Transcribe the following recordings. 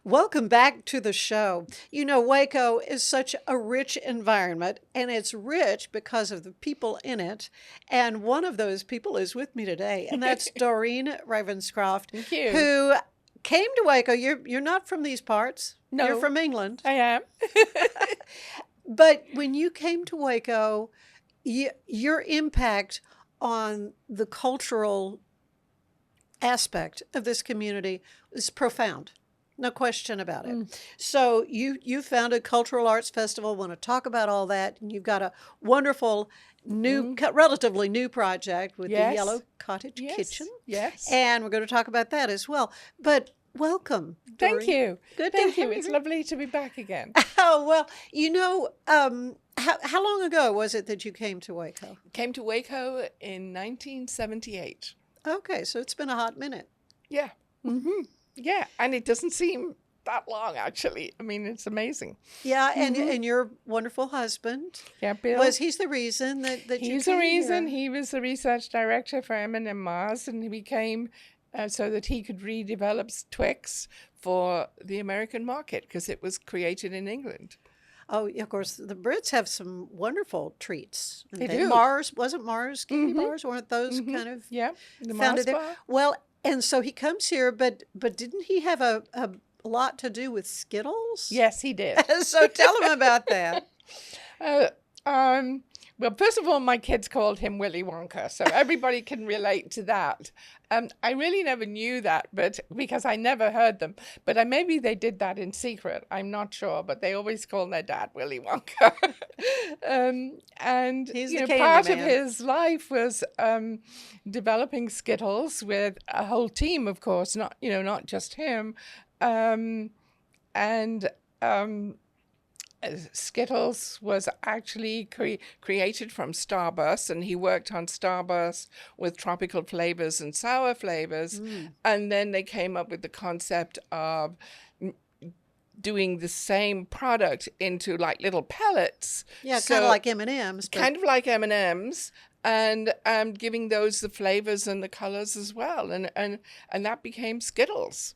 Welcome back to the show. You know, Waco is such a rich environment, and it's rich because of the people in it. And one of those people is with me today, and that's Doreen Ravenscroft, Thank you. who came to Waco. You're not from these parts. You're No, from England. I am. But when you came to Waco, your impact on the cultural aspect of this community is profound. No question about it. So you founded Cultural Arts Festival. Want to talk about all that? And you've got a wonderful new, relatively new project with the Yes. Yellow Cottage Yes. Kitchen, Yes. and we're going to talk about that as well. But welcome, Thank Doreen. you. Good Thank to you. have It's you. lovely to be back again. Oh well, how long ago was it that you came to Waco? Came to Waco in 1978. Okay, so it's been a hot minute. Yeah. Yeah, and it doesn't seem that long, actually. I mean, it's amazing. Yeah, and your wonderful husband, Yeah, Bill. he's the reason that you He's the came reason. here? He was the research director for M&M Mars, and he became so that he could redevelop Twix for the American market because it was created in England. Oh, of course, the Brits have some wonderful treats. They And do. Mars, wasn't Mars candy bars? Weren't those kind of Yeah, the founded Mars there? bar. Well, and so he comes here, but didn't he have a lot to do with Skittles? Yes, he did. So tell him about that. Well, first of all, my kids called him Willy Wonka, so everybody can relate to that. I really never knew that, but because I never heard them. But maybe they did that in secret. I'm not sure, but they always call their dad Willy Wonka. And He's you the know, candy part of man. his life was developing Skittles with a whole team, of course, not just him. Skittles was actually created from Starburst, and he worked on Starburst with tropical flavors and sour flavors. And then they came up with the concept of doing the same product into like little pellets. Yeah, So- kind of like M&M's. But kind of like M&Ms, and giving those the flavors and the colors as well. And that became Skittles.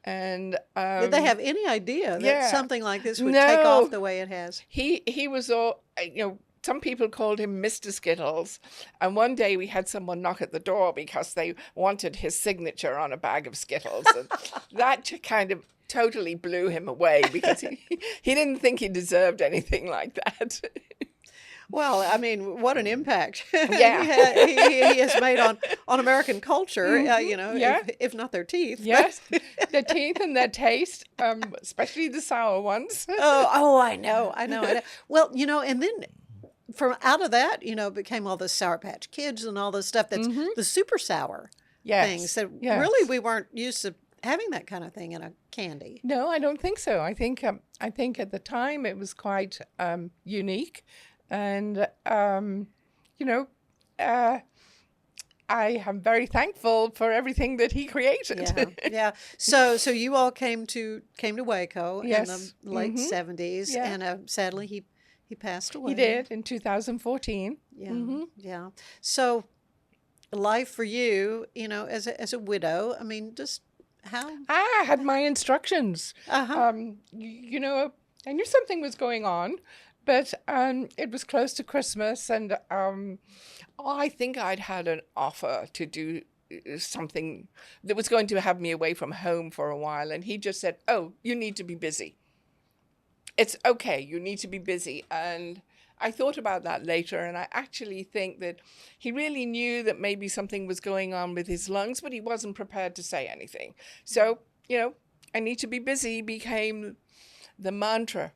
And did they have any idea that yeah. something like this would take off No. the way it has? he was all, some people called him Mr. Skittles. And one day we had someone knock at the door because they wanted his signature on a bag of Skittles. And that kind of totally blew him away because he didn't think he deserved anything like that. Well, I mean, what an impact Yeah. he has made on American culture, Yeah. if not their teeth. Yes, their teeth and their taste, especially the sour ones. Oh, I know. Well, and then from out of that, became all the Sour Patch Kids and all the stuff that's the super sour Yes, things that yes. really we weren't used to having that kind of thing in a candy. No, I don't think so. I think at the time it was quite unique, and I am very thankful for everything that he created. Yeah, yeah. So you all came to Waco Yes. in the late 70s, Yeah. and sadly he passed away. He did in 2014. Yeah, yeah. So life for you, as a widow. I mean, just how? I had my instructions. Uh-huh. I knew something was going on, but it was close to Christmas, and I think I'd had an offer to do something that was going to have me away from home for a while, and he just said, "Oh, you need to be busy. It's okay, you need to be busy." And I thought about that later, and I actually think that he really knew that maybe something was going on with his lungs, but he wasn't prepared to say anything. So, I need to be busy became the mantra.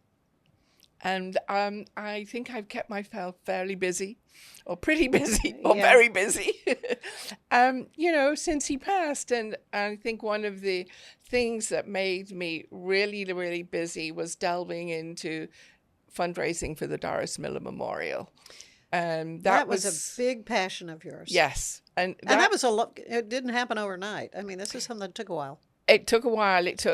And I think I've kept myself fairly busy, or pretty busy, or Yeah. very busy, since he passed. And I think one of the things that made me really, really busy was delving into fundraising for the Doris Miller Memorial. And That was a big passion of yours. yes. And And that was a lot. It didn't happen overnight. I mean, this is something that took a while. It took a while. It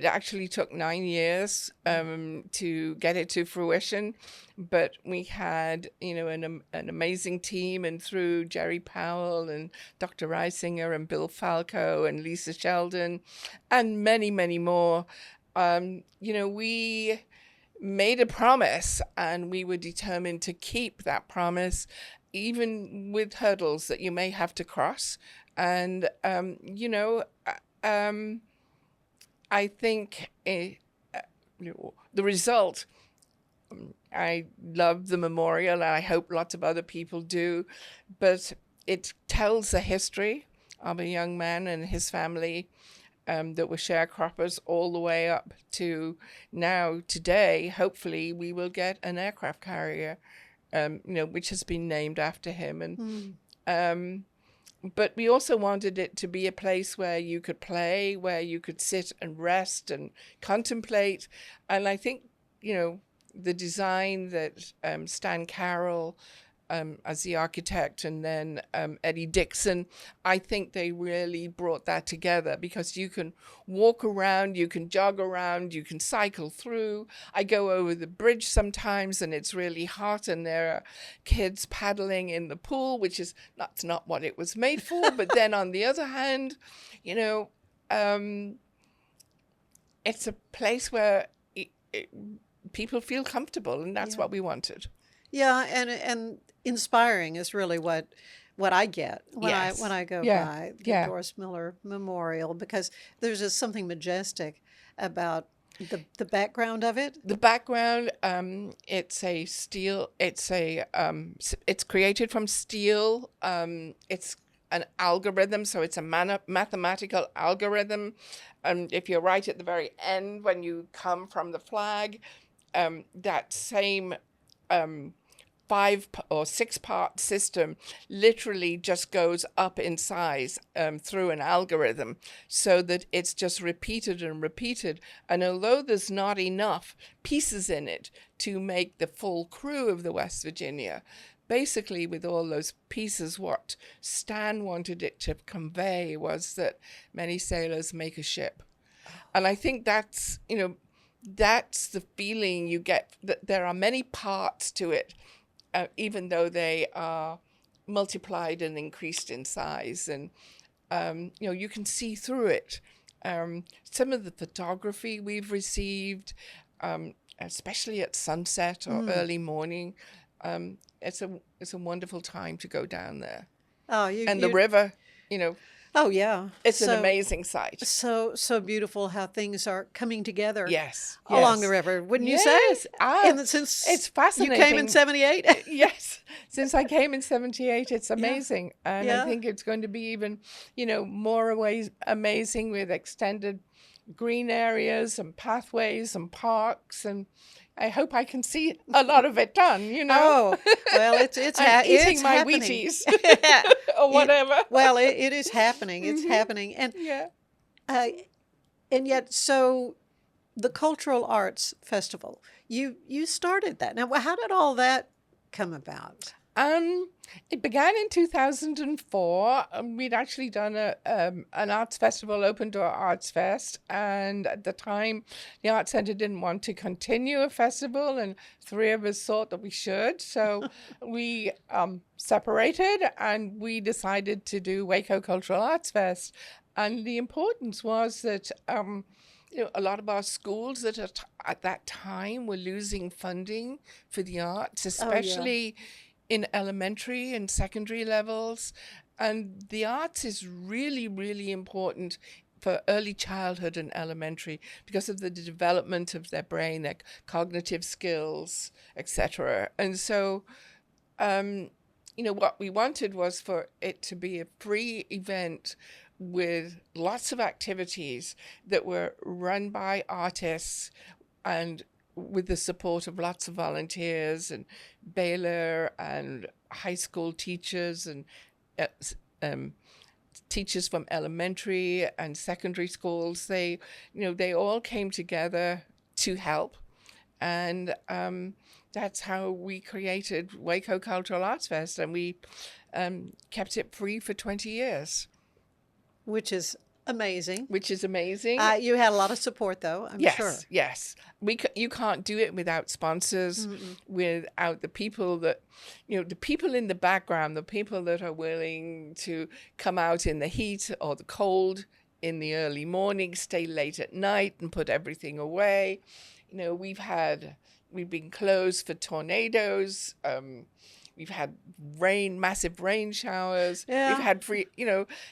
actually took 9 years to get it to fruition, but we had, an amazing team, and through Jerry Powell and Dr. Reisinger and Bill Falco and Lisa Sheldon and many, many more, we made a promise, and we were determined to keep that promise, even with hurdles that you may have to cross. And, I think the result, I love the memorial, and I hope lots of other people do, but it tells the history of a young man and his family that were sharecroppers all the way up to now. Today, hopefully, we will get an aircraft carrier, which has been named after him. And but we also wanted it to be a place where you could play, where you could sit and rest and contemplate. And I think, the design that Stan Carroll, as the architect, and then Eddie Dixon, I think they really brought that together, because you can walk around, you can jog around, you can cycle through. I go over the bridge sometimes and it's really hot, and there are kids paddling in the pool, which is not what it was made for. But then on the other hand, it's a place where people feel comfortable, and that's what we wanted. Yeah, and inspiring is really what I get when I go by the Doris Miller Memorial, because there's just something majestic about the background of it. The background, it's a steel. It's created from steel. It's an algorithm, so it's a mathematical algorithm. If you're right at the very end, when you come from the flag, that same 5 or 6 part system literally just goes up in size through an algorithm, so that it's just repeated and repeated. And although there's not enough pieces in it to make the full crew of the West Virginia, basically with all those pieces, what Stan wanted it to convey was that many sailors make a ship. And I think that's the feeling you get, that there are many parts to it, even though they are multiplied and increased in size. And, you can see through it. Some of the photography we've received, especially at sunset or early morning, it's a wonderful time to go down there. Oh, the river, Oh, yeah. It's an amazing sight. So beautiful how things are coming together. Yes. Along the river, wouldn't you say? Yes. Since it's fascinating. You came in 78? Yes. Since I came in 78, it's amazing. Yeah. And I think it's going to be even, more ways amazing, with extended green areas and pathways and parks, and I hope I can see a lot of it done, Oh, well, it's eating my happening. Wheaties or whatever. It is happening. It's happening. And and yet, so the Cultural Arts Festival, you started that. Now, how did all that come about? It began in 2004. We'd actually done an arts festival, Open Door Arts Fest, and at the time, the Arts Center didn't want to continue a festival, and 3 of us thought that we should. So we separated, and we decided to do Waco Cultural Arts Fest. And the importance was that a lot of our schools that at that time were losing funding for the arts, especially in elementary and secondary levels. And the arts is really, really important for early childhood and elementary, because of the development of their brain, their cognitive skills, etc. And so, what we wanted was for it to be a free event with lots of activities that were run by artists, and with the support of lots of volunteers and Baylor and high school teachers and teachers from elementary and secondary schools. They all came together to help. And that's how we created Waco Cultural Arts Fest, and we kept it free for 20 years. Which is Amazing. which is amazing. You had a lot of support, though, I'm sure. Yes. You can't do it without sponsors, without the people that, the people in the background, the people that are willing to come out in the heat or the cold in the early morning, stay late at night and put everything away. We've been closed for tornadoes. We've had massive rain showers. Yeah. We've had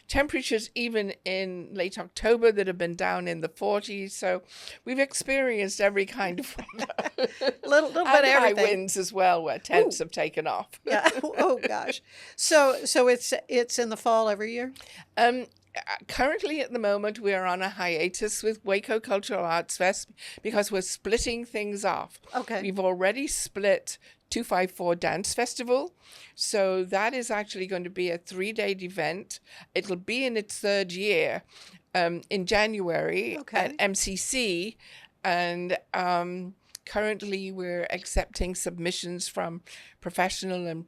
temperatures even in late October that have been down in the 40s. So we've experienced every kind of weather. little bit of and high everything. winds as well, where tents have taken off. Yeah. Oh gosh. So it's in the fall every year. Currently, at the moment, we are on a hiatus with Waco Cultural Arts Fest because we're splitting things off. Okay. We've already split 254 Dance Festival. So that is actually going to be a 3-day event. It'll be in its 3rd year in January at MCC. And currently, we're accepting submissions from professional and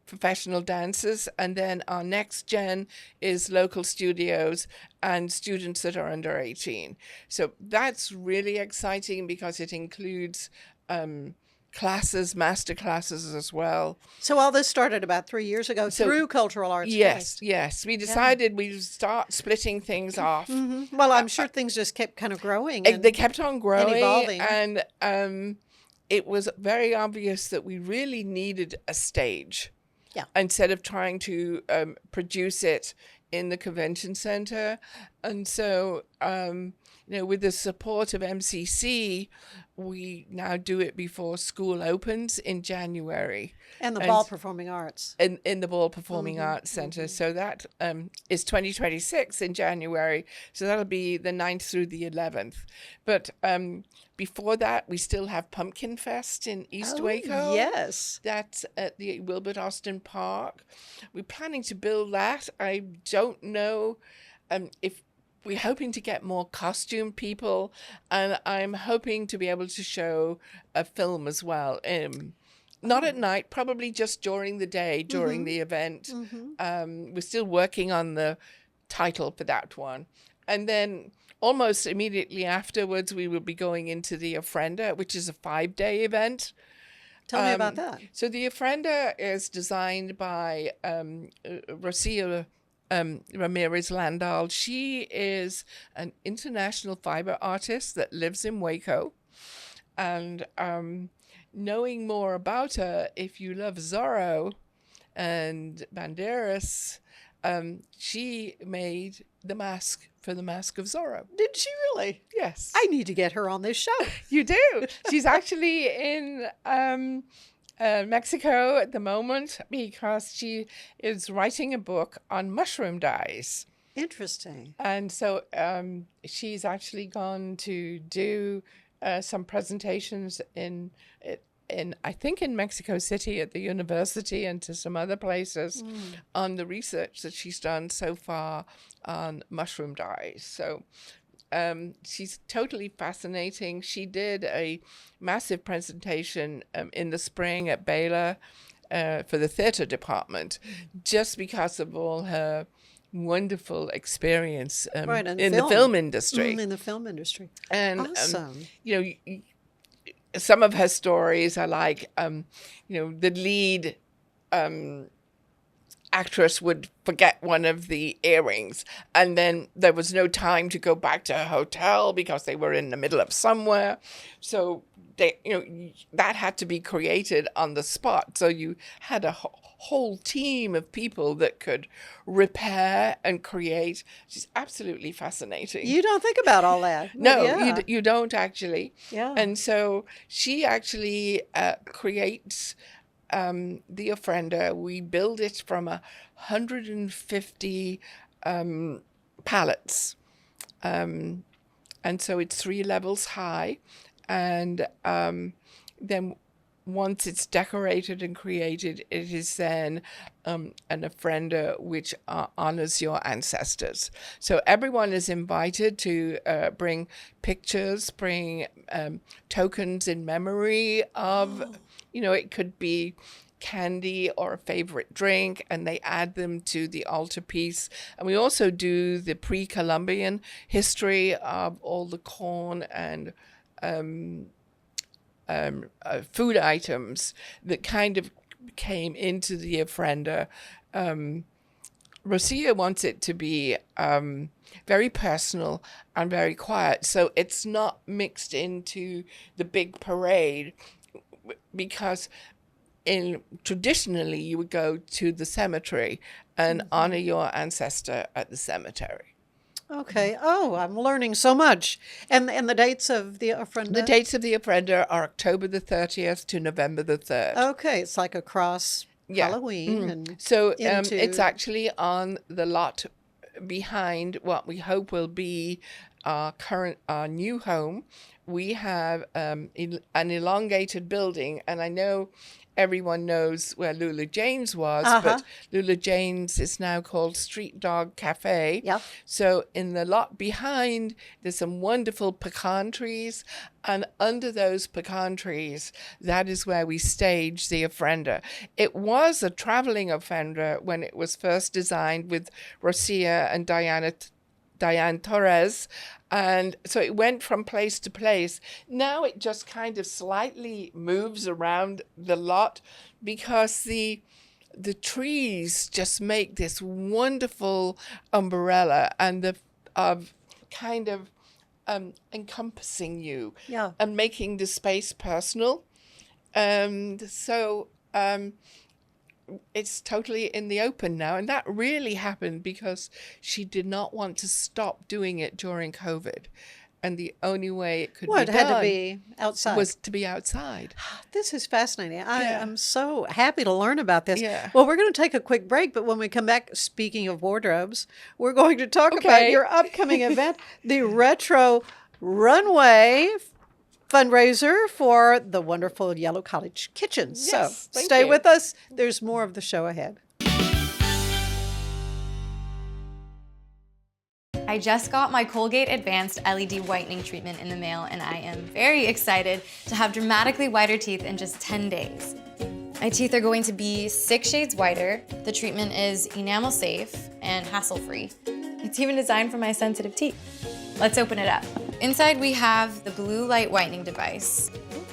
professional dancers, and then our next gen is local studios and students that are under 18. So that's really exciting because it includes classes, master classes as well. So all this started about 3 years ago through Cultural Arts Fest. Yes. We decided we'd start splitting things off. Well, I'm sure things just kept kind of growing. They kept on growing and evolving. And it was very obvious that we really needed a stage. Yeah. Instead of trying to produce it in the convention center. And so, with the support of MCC, we now do it before school opens in January. And the Ball Performing Arts. In the Ball Performing Arts Center. So that is 2026 in January. So that'll be the 9th through the 11th. But before that, we still have Pumpkin Fest in East Waco. Yes. That's at the Wilbert Austin Park. We're planning to build that. I don't know if we're hoping to get more costume people, and I'm hoping to be able to show a film as well. Not at night, probably just during the day, during the event. We're still working on the title for that one. And then almost immediately afterwards, we will be going into the Ofrenda, which is a 5-day event. Tell me about that. So the Ofrenda is designed by Rocio Ramirez Landal. She is an international fiber artist that lives in Waco. And knowing more about her, if you love Zorro and Banderas, she made the mask for the Mask of Zorro. Did she really? Yes. I need to get her on this show. You do. She's actually in Mexico at the moment because she is writing a book on mushroom dyes. Interesting. And so she's actually gone to do some presentations in I think in Mexico City at the university and to some other places on the research that she's done so far on mushroom dyes. So she's totally fascinating. She did a massive presentation in the spring at Baylor for the theater department just because of all her wonderful experience in the film industry. In the film industry. And, awesome. Some of her stories are like, the lead actress would forget one of the earrings, and then there was no time to go back to her hotel because they were in the middle of somewhere. So that had to be created on the spot. So you had a whole team of people that could repair and create. She's absolutely fascinating. You don't think about all that. No, Yeah. you don't actually. Yeah. And so she actually creates the Ofrenda. We build it from 150 pallets. And so it's 3 levels high. And then once it's decorated and created, it is then an ofrenda which honors your ancestors. So everyone is invited to bring pictures, bring tokens in memory of, it could be candy or a favorite drink, and they add them to the altarpiece. And we also do the pre-Columbian history of all the corn and food items that kind of came into the ofrenda. Rosia wants it to be very personal and very quiet, so it's not mixed into the big parade, because traditionally you would go to the cemetery and honor your ancestor at the cemetery. Okay. Oh, I'm learning so much. And the dates of the ofrenda? The dates of the ofrenda are October the 30th to November the 3rd. Okay, it's like across Halloween and so into... it's actually on the lot behind what we hope will be our new home. We have an elongated building, and I know everyone knows where Lula Jane's was, but Lula Jane's is now called Street Dog Cafe. Yeah. So in the lot behind, there's some wonderful pecan trees, and under those pecan trees, that is where we stage the ofrenda. It was a traveling ofrenda when it was first designed with Rosia and Diane Torres, and so it went from place to place. Now it just kind of slightly moves around the lot because the trees just make this wonderful umbrella and kind of encompassing you and making the space personal. So it's totally in the open now, and that really happened because she did not want to stop doing it during COVID, and the only way it could be done had to be outside. Was to be outside. This is fascinating. I am so happy to learn about this. Yeah. Well, we're going to take a quick break, but when we come back, speaking of wardrobes, we're going to talk about your upcoming event, the Retro Runway fundraiser for the wonderful Yellow Cottage Kitchen. Yes, so stay you. with us. There's more of the show ahead. I just got my Colgate Advanced LED Whitening Treatment in the mail, and I am very excited to have dramatically whiter teeth in just 10 days. My teeth are going to be 6 shades whiter. The treatment is enamel safe and hassle-free. It's even designed for my sensitive teeth. Let's open it up. Inside we have the blue light whitening device.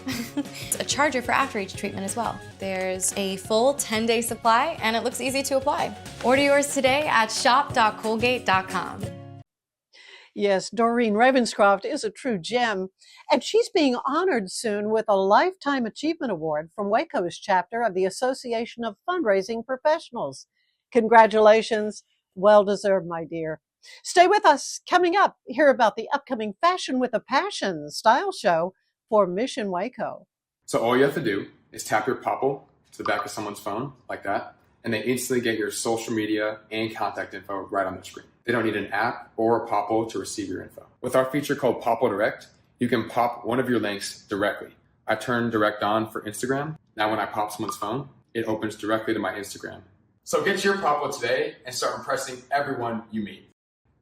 It's a charger for after-age treatment as well. There's a full 10-day supply, and it looks easy to apply. Order yours today at shop.colgate.com. Yes, Doreen Ravenscroft is a true gem, and she's being honored soon with a Lifetime Achievement Award from Waco's chapter of the Association of Fundraising Professionals. Congratulations. Well deserved, my dear. Stay with us. Coming up, hear about the upcoming Fashion with a Passion style show for Mission Waco. So all you have to do is tap your Popple to the back of someone's phone, like that, and they instantly get your social media and contact info right on their screen. They don't need an app or a Popple to receive your info. With our feature called Popple Direct, you can pop one of your links directly. I turned Direct on for Instagram. Now when I pop someone's phone, it opens directly to my Instagram. So get your Popple today and start impressing everyone you meet.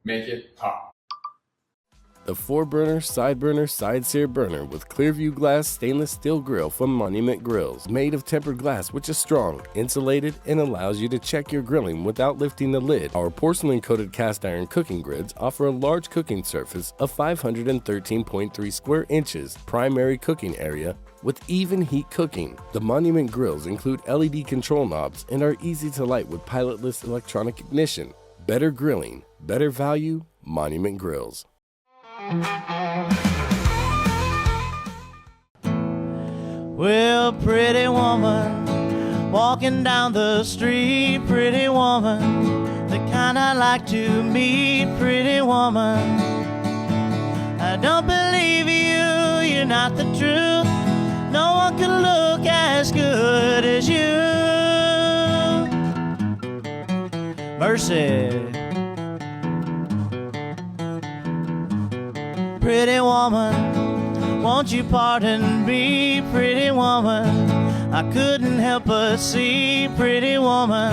Make it pop. The 4-burner, side sear burner with Clearview glass stainless steel grill from Monument Grills. Made of tempered glass, which is strong, insulated, and allows you to check your grilling without lifting the lid. Our porcelain-coated cast iron cooking grids offer a large cooking surface of 513.3 square inches, primary cooking area, with even heat cooking. The Monument Grills include LED control knobs and are easy to light with pilotless electronic ignition. Better grilling, better value, Monument Grills. Well, pretty woman, walking down the street, pretty woman, the kind I like to meet, pretty woman. I don't believe you, you're not the truth. No one can look as good as you. Mercy. Pretty woman, won't you pardon me, pretty woman? I couldn't help but see, pretty woman,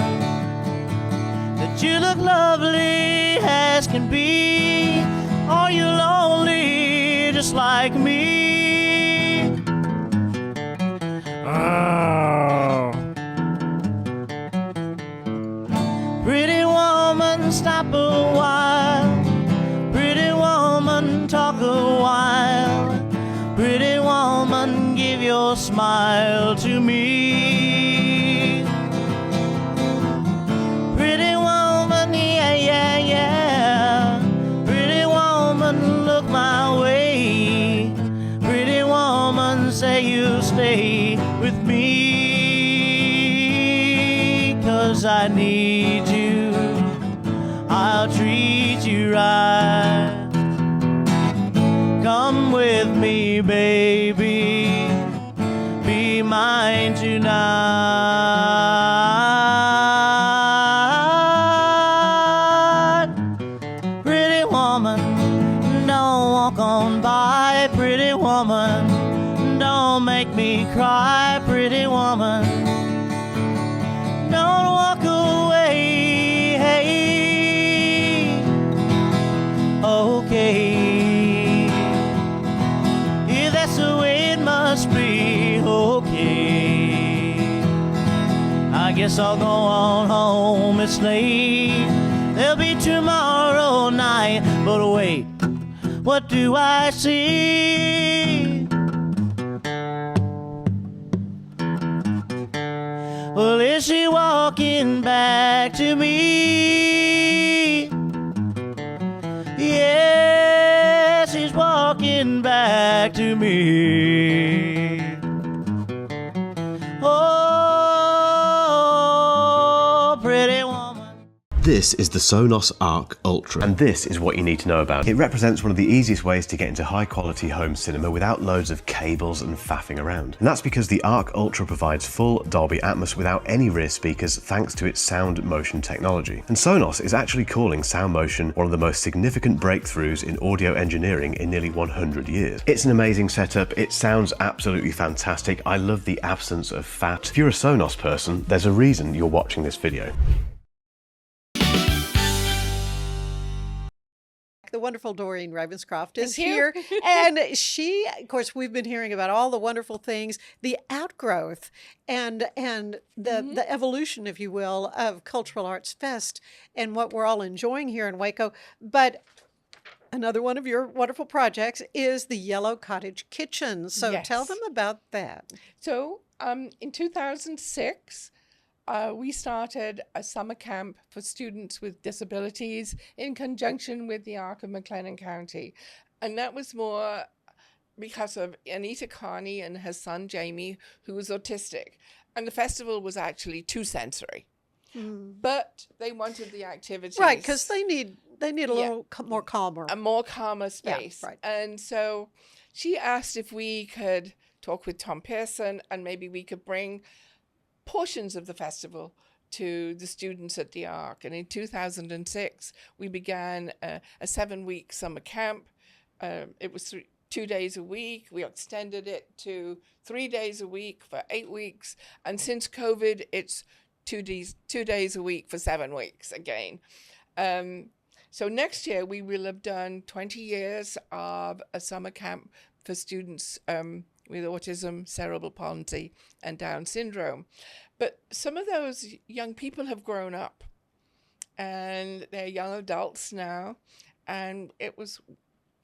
that you look lovely as can be. Are you lonely just like me? Oh. your smile to me. Pretty woman, yeah, yeah, yeah. Pretty woman, look my way. Pretty woman, say you'll stay with me. 'Cause I need you, I'll treat you right. Come with me, baby, be mine tonight. Pretty woman, don't walk on by. Pretty woman, don't make me cry. Pretty woman, don't walk away. Hey, okay. Yeah, that's the way it must be. Okay. I guess I'll go on home. It's late. There'll be tomorrow night. But wait, what do I see? Well, is she walking back to me? Yeah, she's walking back to me. Oh, pretty woman. This is the Sonos Arc Ultra, and this is what you need to know about. It represents one of the easiest ways to get into high quality home cinema without loads of cables and faffing around. And that's because the Arc Ultra provides full Dolby Atmos without any rear speakers thanks to its sound motion technology. And Sonos is actually calling sound motion one of the most significant breakthroughs in audio engineering in nearly 100 years. It's an amazing setup, it sounds absolutely fantastic, I love the absence of fat. If you're a Sonos person, there's a reason you're watching this video. The wonderful Doreen Ravenscroft is Thank you. here. And she, of course, we've been hearing about all the wonderful things, the outgrowth and the evolution, if you will, of Cultural Arts Fest and what we're all enjoying here in Waco. But another one of your wonderful projects is the Yellow Cottage Kitchen. So tell Yes. them about that. So in 2006, we started a summer camp for students with disabilities in conjunction with the Arc of McLennan County. And that was more because of Anita Carney and her son Jamie, who was autistic. And the festival was actually too sensory. But they wanted the activities. Right, because they need a little more calmer. A more calmer space. right. And so she asked if we could talk with Tom Pearson and maybe we could bring portions of the festival to the students at the Arc. And in 2006, we began a 7-week summer camp. It was 2 days a week. We extended it to 3 days a week for 8 weeks. And since COVID, it's 2 days a week for 7 weeks again. So next year, we will have done 20 years of a summer camp for students with autism, cerebral palsy, and Down syndrome. But some of those young people have grown up and they're young adults now. And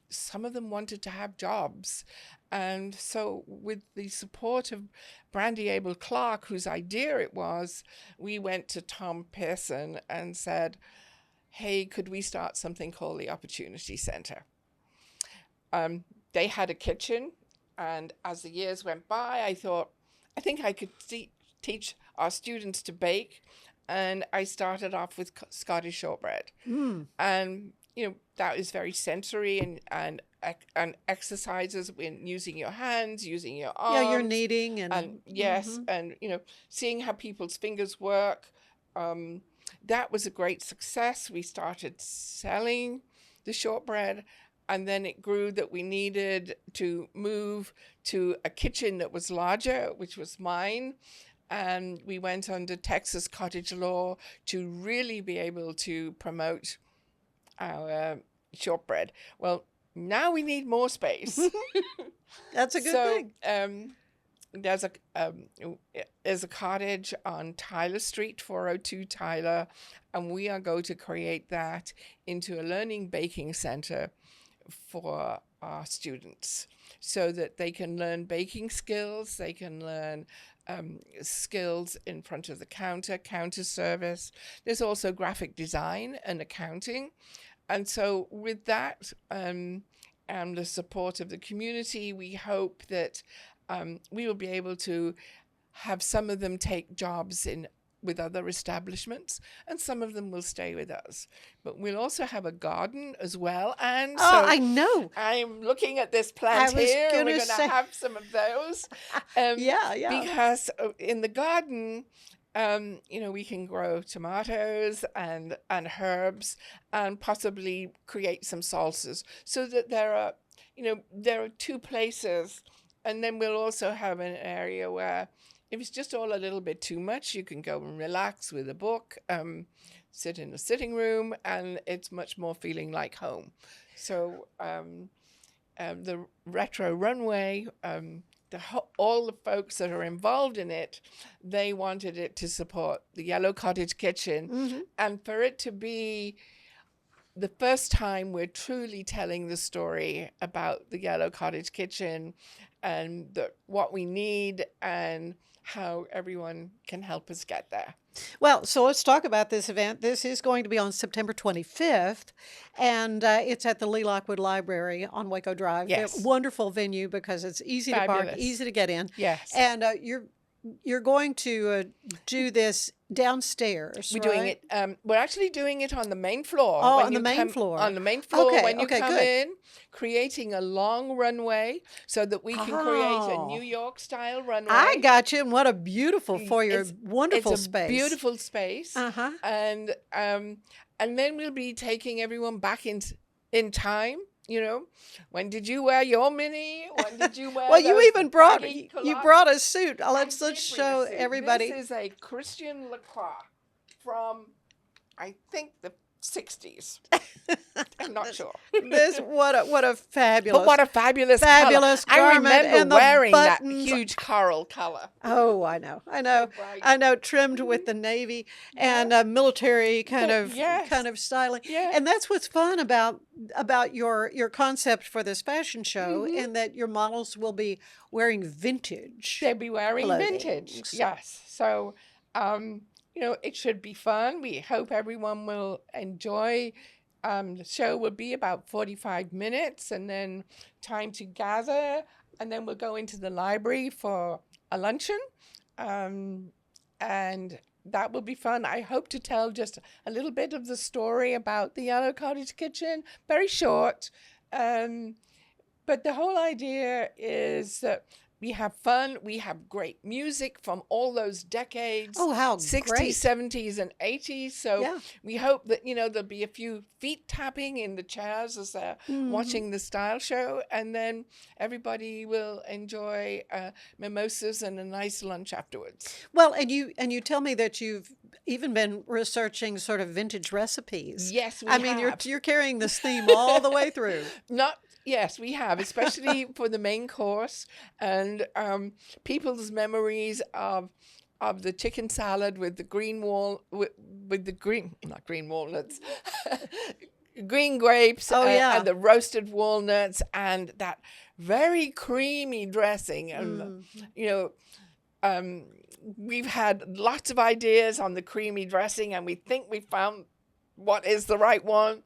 some of them wanted to have jobs. And so with the support of Brandy Abel Clark, whose idea it was, we went to Tom Pearson and said, hey, could we start something called the Opportunity Center? They had a kitchen. And as the years went by, I thought, I think I could teach our students to bake. And I started off with Scottish shortbread. And, that is very sensory and exercises in using your hands, using your arms. Yeah, you're kneading and yes, and, seeing how people's fingers work. That was a great success. We started selling the shortbread. And then it grew that we needed to move to a kitchen that was larger, which was mine. And we went under Texas cottage law to really be able to promote our shortbread. Well, now we need more space. that's a good thing. There's a cottage on Tyler Street, 402 Tyler, and we are going to create that into a learning baking center for our students so that they can learn baking skills, they can learn skills in front of the counter service. There's also graphic design and accounting. And so with that and the support of the community, we hope that we will be able to have some of them take jobs with other establishments, and some of them will stay with us. But we'll also have a garden as well. And Oh, I know. I'm looking at this plant I was here, and gonna we're going say- to have some of those. Yeah. Because in the garden, we can grow tomatoes and herbs and possibly create some salsas, so that there are 2 places. And then we'll also have an area where if it's just all a little bit too much, you can go and relax with a book, sit in the sitting room, and it's much more feeling like home. So the retro runway, all the folks that are involved in it, they wanted it to support the Yellow Cottage Kitchen, and for it to be the first time we're truly telling the story about the Yellow Cottage Kitchen and what we need and how everyone can help us get there. Well, so let's talk about this event. This is going to be on September 25th, and it's at the Lee Lockwood Library on Waco Drive. Yes. A wonderful venue because it's easy to park, Fabulous. easy to get in. Yes. And you're going to do this downstairs, We're right? doing it. We're actually doing it on the main floor. Oh, When on the you main come- floor. On the main floor, Okay, when you okay, come good. in, creating a long runway so that we can create a Oh. New York-style runway. I got you, and what a beautiful foyer, wonderful it's space. a beautiful space. Uh-huh. And then we'll be taking everyone back in time. When did you wear your mini? When did you wear? Well, you those even brought baggy you culottes? brought a suit. I Let's did bring a show suit. everybody. This is a Christian Lacroix from, I think, the 60s. I'm not sure. This what a fabulous. But what a fabulous Fabulous color. I garment remember and the wearing buttons. that huge coral color. Oh, I know, bright. trimmed with the navy and military kind of Yes. styling. Yes. And that's what's fun about your concept for this fashion show, and that your models will be wearing vintage. They'll be wearing clothing. vintage. Yes. So, it should be fun. We hope everyone will enjoy. The show will be about 45 minutes, and then time to gather, and then we'll go into the library for a luncheon, and that will be fun. I hope to tell just a little bit of the story about the Yellow Cottage Kitchen, very short, but the whole idea is that we have fun. We have great music from all those decades. Oh, how 60s, great. 70s, and 80s. So Yeah. we hope that, there'll be a few feet tapping in the chairs as they're watching the style show. And then everybody will enjoy mimosas and a nice lunch afterwards. Well, and you tell me that you've even been researching sort of vintage recipes. Yes, we I mean, have. you're carrying this theme all the way through. Yes, we have, especially for the main course, and people's memories of the chicken salad with the not green walnuts, green grapes, Oh, yeah. and the roasted walnuts, and that very creamy dressing, and we've had lots of ideas on the creamy dressing, and we think we found what is the right one.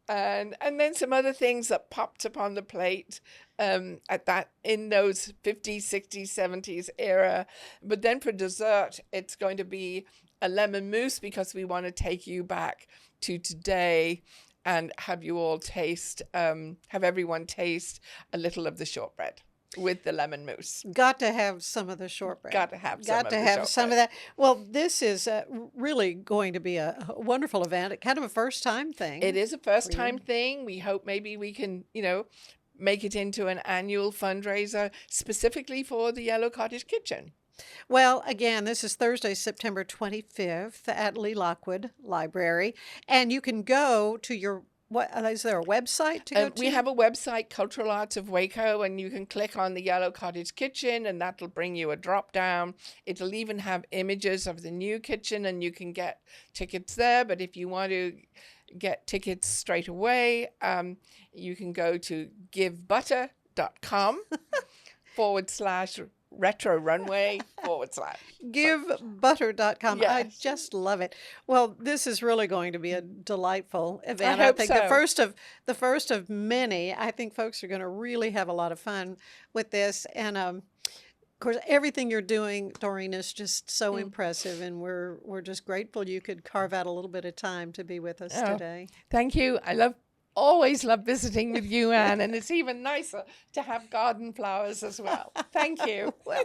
And then some other things that popped up on the plate in those 50s, 60s, 70s era. But then for dessert, it's going to be a lemon mousse, because we want to take you back to today and have you all have everyone taste a little of the shortbread with the lemon mousse. Got to have some of the shortbread. Got to have some Got of to the have some of shortbread. that. Well, this is really going to be a wonderful event. Kind of a first time thing. It is a first time thing. We hope maybe we can, make it into an annual fundraiser specifically for the Yellow Cottage Kitchen. Well, again, this is Thursday, September 25th at Lee Lockwood Library, and you can go to your. What is there a website to go to? We have a website, Cultural Arts of Waco, and you can click on the Yellow Cottage Kitchen, and that'll bring you a drop down. It'll even have images of the new kitchen, and you can get tickets there. But if you want to get tickets straight away, you can go to givebutter.com /retro runway / givebutter.com. I Yes. just love it. Well, this is really going to be a delightful event. hope think so. the first of many. I think folks are going to really have a lot of fun with this. And of course, everything you're doing, Doreen, is just so impressive, and we're just grateful you could carve out a little bit of time to be with us today. Thank you. I always love visiting with you, Anne, and it's even nicer to have garden flowers as well. Thank you. Well,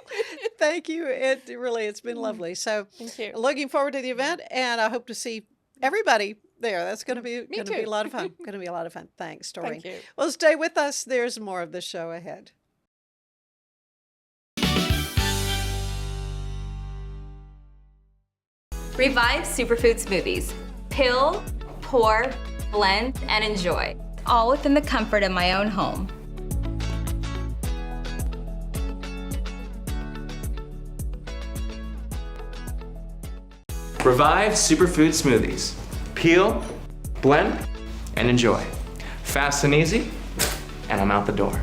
thank you. It's been lovely. So, Thank you. looking forward to the event, and I hope to see everybody there. That's going to be Me a too. lot of fun. Going to be a lot of fun. Thanks, Doreen. Thank you. Well, stay with us. There's more of the show ahead. Revive Superfood Smoothies. Pill, pour, blend, and enjoy. All within the comfort of my own home. Revive Superfood Smoothies. Peel, blend, and enjoy. Fast and easy, and I'm out the door.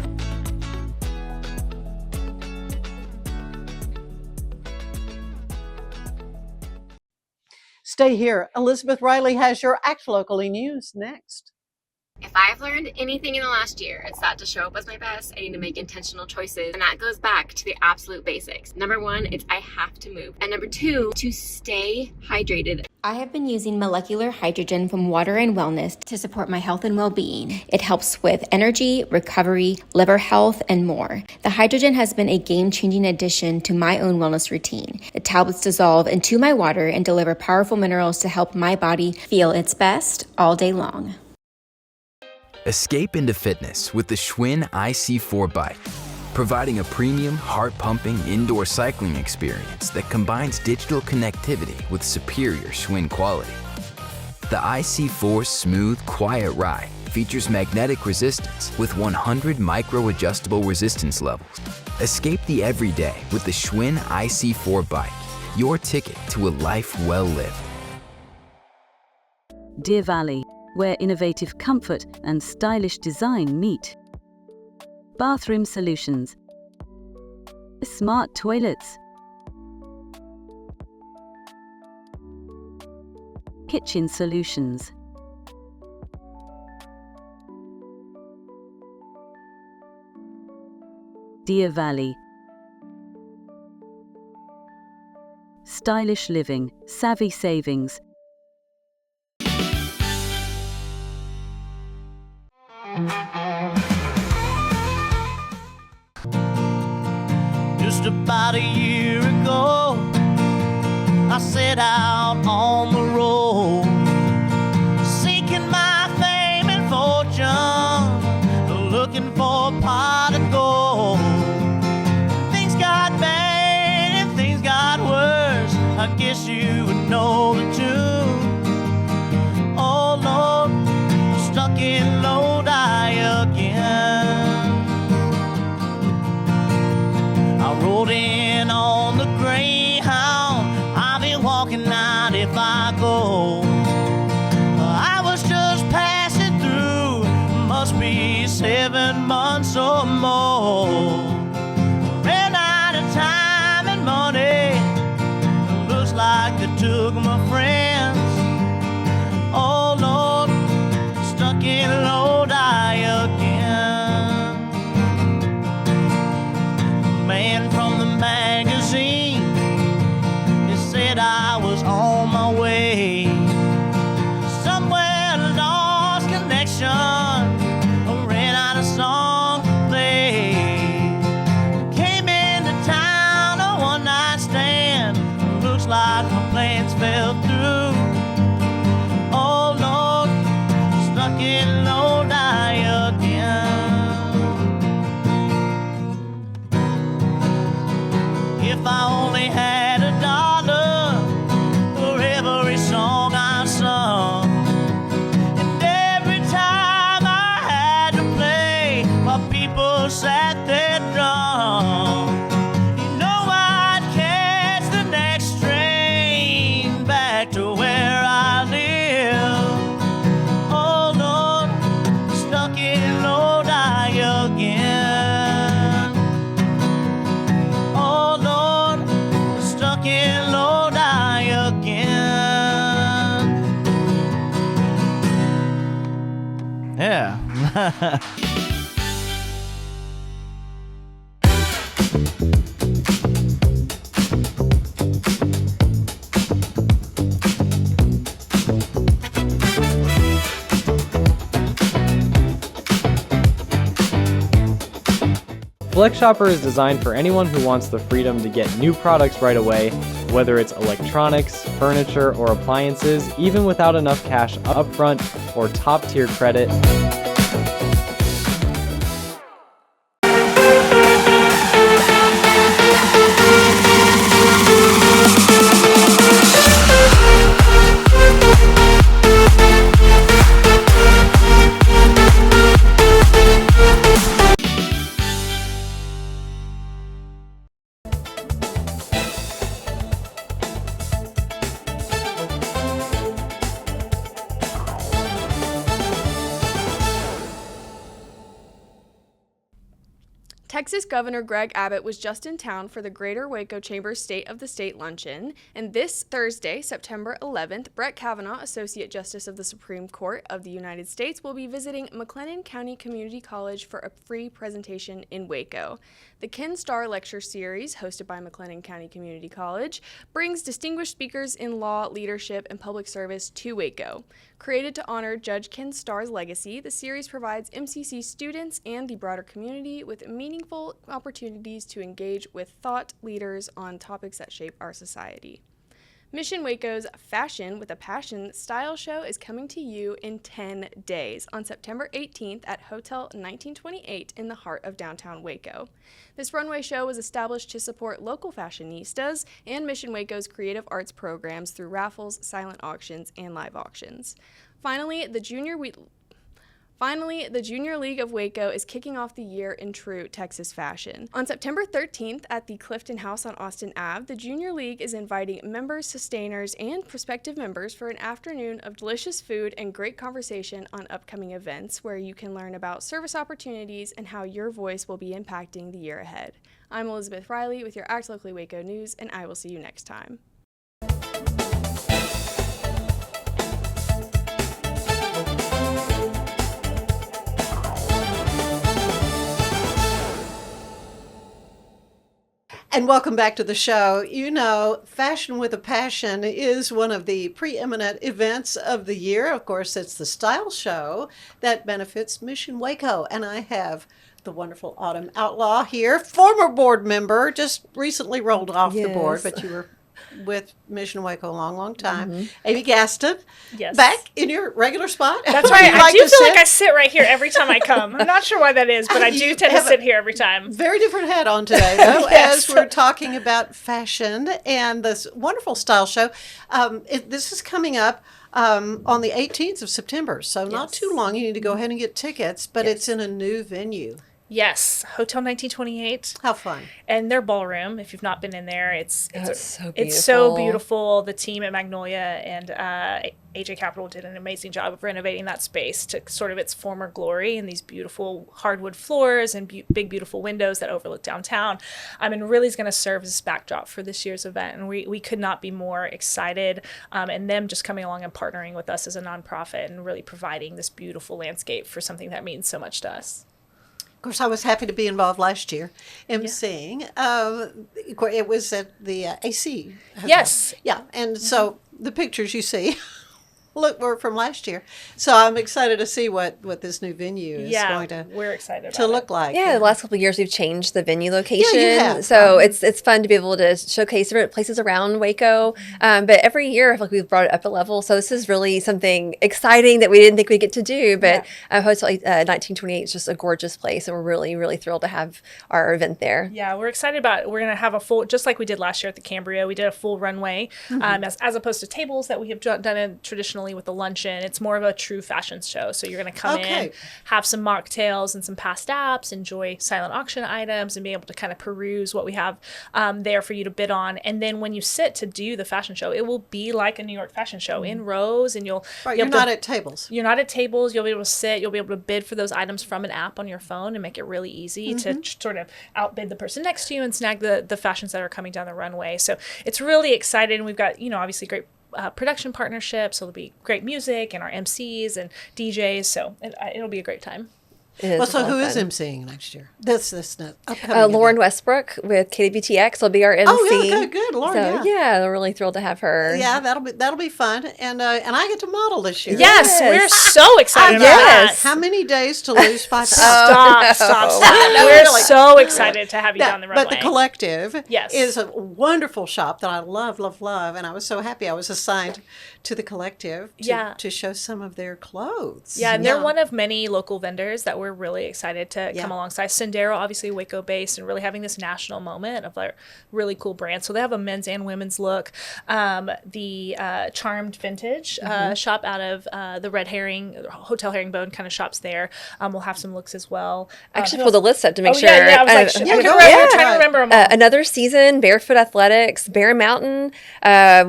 Stay here. Elizabeth Riley has your Act Locally news next. If I've learned anything in the last year, it's that to show up as my best, I need to make intentional choices. And that goes back to the absolute basics. Number one, it's I have to move. And number two, to stay hydrated. I have been using molecular hydrogen from Water and Wellness to support my health and well-being. It helps with energy, recovery, liver health, and more. The hydrogen has been a game-changing addition to my own wellness routine. The tablets dissolve into my water and deliver powerful minerals to help my body feel its best all day long. Escape into fitness with the Schwinn IC4 bike, providing a premium, heart-pumping indoor cycling experience that combines digital connectivity with superior Schwinn quality. The IC4's smooth, quiet ride features magnetic resistance with 100 micro-adjustable resistance levels. Escape the everyday with the Schwinn IC4 bike, your ticket to a life well lived. Deer Valley, where innovative comfort and stylish design meet. Bathroom solutions. Smart toilets. Kitchen solutions. Deer Valley. Stylish living, savvy savings. Just about a year ago, I set out on the road, seeking my fame and fortune, looking for a pot of gold. Things got bad and things got worse, I guess you would know the tune. Oh Lord, stuck in Lodi again. I rode in on the Greyhound, I'll be walking out if I go. I was just passing through, must be 7 months or more. Ran out of time and money, looks like they took my friends. Oh Lord, stuck in Lodi again. Man from the magazine Flex Shopper is designed for anyone who wants the freedom to get new products right away, whether it's electronics, furniture, or appliances, even without enough cash upfront or top-tier credit. Texas Governor Greg Abbott was just in town for the Greater Waco Chamber State of the State Luncheon, and this Thursday, September 11th, Brett Kavanaugh, Associate Justice of the Supreme Court of the United States, will be visiting McLennan County Community College for a free presentation in Waco. The Ken Starr Lecture Series, hosted by McLennan County Community College, brings distinguished speakers in law, leadership, and public service to Waco. Created to honor Judge Ken Starr's legacy, the series provides MCC students and the broader community with meaningful opportunities to engage with thought leaders on topics that shape our society. Mission Waco's Fashion with a Passion style show is coming to you in 10 days on September 18th at Hotel 1928 in the heart of downtown Waco. This runway show was established to support local fashionistas and Mission Waco's creative arts programs through raffles, silent auctions, and live auctions. Finally, the Junior League of Waco is kicking off the year in true Texas fashion. On September 13th at the Clifton House on Austin Ave, the Junior League is inviting members, sustainers, and prospective members for an afternoon of delicious food and great conversation on upcoming events where you can learn about service opportunities and how your voice will be impacting the year ahead. I'm Elizabeth Riley with your Act Locally Waco News, and I will see you next time. And welcome back to the show. You know, Fashion with a Passion is one of the preeminent events of the year. Of course, it's the style show that benefits Mission Waco. And I have the wonderful Autumn Outlaw here, former board member, just recently rolled off the board, but you were with Mission Waco a long, long time. Amy Gaston, back in your regular spot. That's right. I do feel like I sit right here every time I come. I'm not sure why that is, but I do tend to sit here every time. Very different hat on today, though, as we're talking about fashion and this wonderful style show. This is coming up on the 18th of September, so not too long. You need to go ahead and get tickets, but it's in a new venue. Yes, Hotel 1928. How fun. And their ballroom, if you've not been in there, it's so beautiful. It's so beautiful. The team at Magnolia and AJ Capital did an amazing job of renovating that space to sort of its former glory, and these beautiful hardwood floors and big, beautiful windows that overlook downtown. And really is going to serve as a backdrop for this year's event. And we could not be more excited. And them just coming along and partnering with us as a nonprofit and really providing this beautiful landscape for something that means so much to us. Of course, I was happy to be involved last year emceeing. It was at the AC. Yes. Yeah, and so the pictures you see were from last year. So I'm excited to see what this new venue is going to we're excited to look like. Yeah, the last couple of years we've changed the venue location. Yeah, you have. So it's fun to be able to showcase different places around Waco. But every year I feel like we've brought it up a level. So this is really something exciting that we didn't think we'd get to do. But Hotel 1928 is just a gorgeous place, and we're really, really thrilled to have our event there. Yeah, we're excited about it. We're going to have a full, just like we did last year at the Cambria, we did a full runway as opposed to tables that we have done in traditionally with the luncheon. It's more of a true fashion show. So you're going to come in, have some mocktails and some past apps, enjoy silent auction items, and be able to kind of peruse what we have there for you to bid on. And then when you sit to do the fashion show, it will be like a New York fashion show in rows, and you're not at tables. You're not at tables. You'll be able to sit. You'll be able to bid for those items from an app on your phone and make it really easy to sort of outbid the person next to you and snag the fashions that are coming down the runway. So it's really exciting. We've got, obviously great production partnerships. So there'll be great music and our MCs and DJs. So it'll be a great time. It is Well, a so lot of who is fun. emceeing next year? This upcoming Lauren event. Westbrook with KWTX will be our MC. Oh, yeah, good, Lauren, So, yeah. we're really thrilled to have her. Yeah, that'll be fun, and I get to model this year. Yes, we're so excited about Yes. that. How many days to lose 5 pounds? Stop. No, We're really. so excited to have you down the runway. But the Collective Yes. is a wonderful shop that I love, and I was so happy I was assigned to the Collective to show some of their clothes. Yeah, and they're one of many local vendors that we're really excited to Yeah. come alongside. Sendero, obviously Waco based, and really having this national moment of like really cool brands. So they have a men's and women's look. The Charmed Vintage shop out of the Red Herring, Hotel Herringbone kind of shops there. We'll have some looks as well. Actually, pull the list up to make sure. Yeah, I was like, I couldn't remember, trying to remember them all. Another season, Barefoot Athletics, Bear Mountain.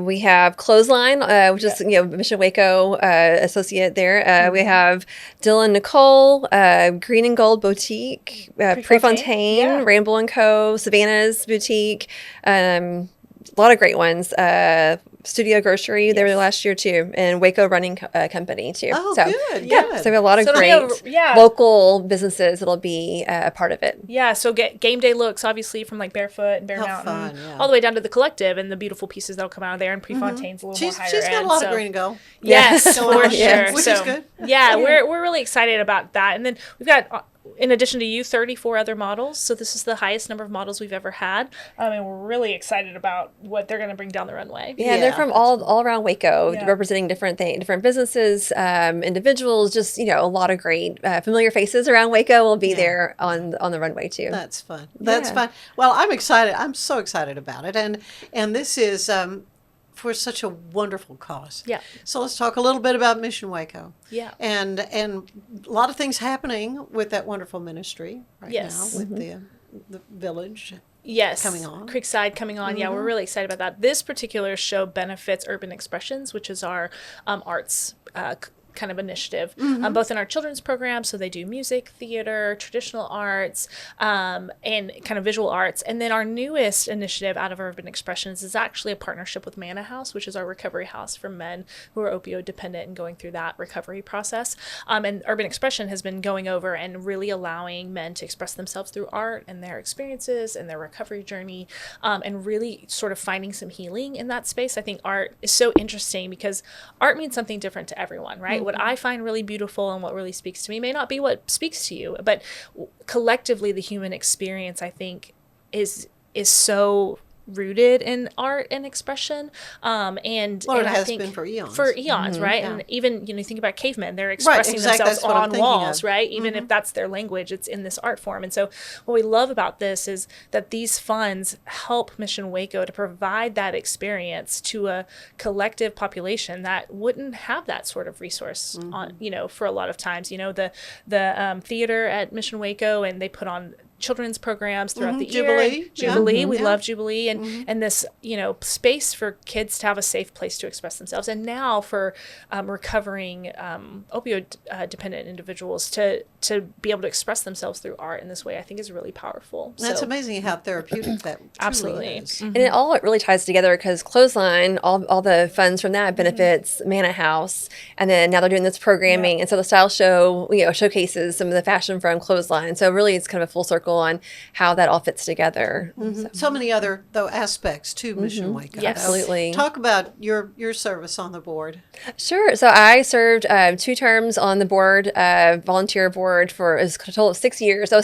We have Clothesline, which is Mission Waco associate there. We have Dylan Nicole, Green and Gold Boutique, Prefontaine, Ramble and Co, Savannah's Boutique. A lot of great ones. Studio Grocery, they were there last year too, and Waco Running Company too. Oh, so, good. Yeah, Good. so we have a lot of So great it'll be local businesses that'll be a part of it. Yeah, so get game day looks, obviously, from like Barefoot and Bear How Mountain, fun, yeah. all the way down to the Collective and the beautiful pieces that'll come out of there. And Prefontaine's a little more higher She's got end, a lot so. of green and gold. Yes, Yeah. for Yeah. sure. Which So, is good. Yeah, we're really excited about that. And then we've got, in addition to you, 34 other models. So this is the highest number of models we've ever had. And we're really excited about what they're going to bring down the runway. Yeah, they're from all around Waco, Yeah. representing different businesses, individuals. Just a lot of great familiar faces around Waco will be there on the runway too. That's fun. That's fun. Well, I'm excited. I'm so excited about it, and this is for such a wonderful cause. Yeah. So let's talk a little bit about Mission Waco. Yeah. And a lot of things happening with that wonderful ministry right Yes. now with the village. Yes. Coming on. Creekside coming on. Yeah, we're really excited about that. This particular show benefits Urban Expressions, which is our arts kind of initiative, both in our children's program. So they do music, theater, traditional arts, and kind of visual arts. And then our newest initiative out of Urban Expressions is actually a partnership with Manna House, which is our recovery house for men who are opioid dependent and going through that recovery process. And Urban Expression has been going over and really allowing men to express themselves through art and their experiences and their recovery journey, and really sort of finding some healing in that space. I think art is so interesting because art means something different to everyone, right? What I find really beautiful and what really speaks to me may not be what speaks to you, but collectively the human experience, I think, is so rooted in art and expression, and It I has think been for eons. right? Yeah. And even think about cavemen, they're expressing exactly. themselves That's what I'm on thinking walls, of. right? Even if that's their language, it's in this art form. And so what we love about this is that these funds help Mission Waco to provide that experience to a collective population that wouldn't have that sort of resource on for a lot of times. The theater at Mission Waco, and they put on children's programs throughout the year. Jubilee, we love Jubilee, and this space for kids to have a safe place to express themselves, and now for recovering opioid dependent individuals to be able to express themselves through art in this way, I think is really powerful. That's amazing how therapeutic that truly absolutely is. And it really ties together because Clothesline, all the funds from that benefits Manna House, and then now they're doing this programming, and so the style show showcases some of the fashion from Clothesline. So really, it's kind of a full circle on how that all fits together. So many other aspects to Mission Waco. Yes. Absolutely. Talk about your service on the board. Sure. So I served 2 terms on the board, volunteer board for a total of 6 years. I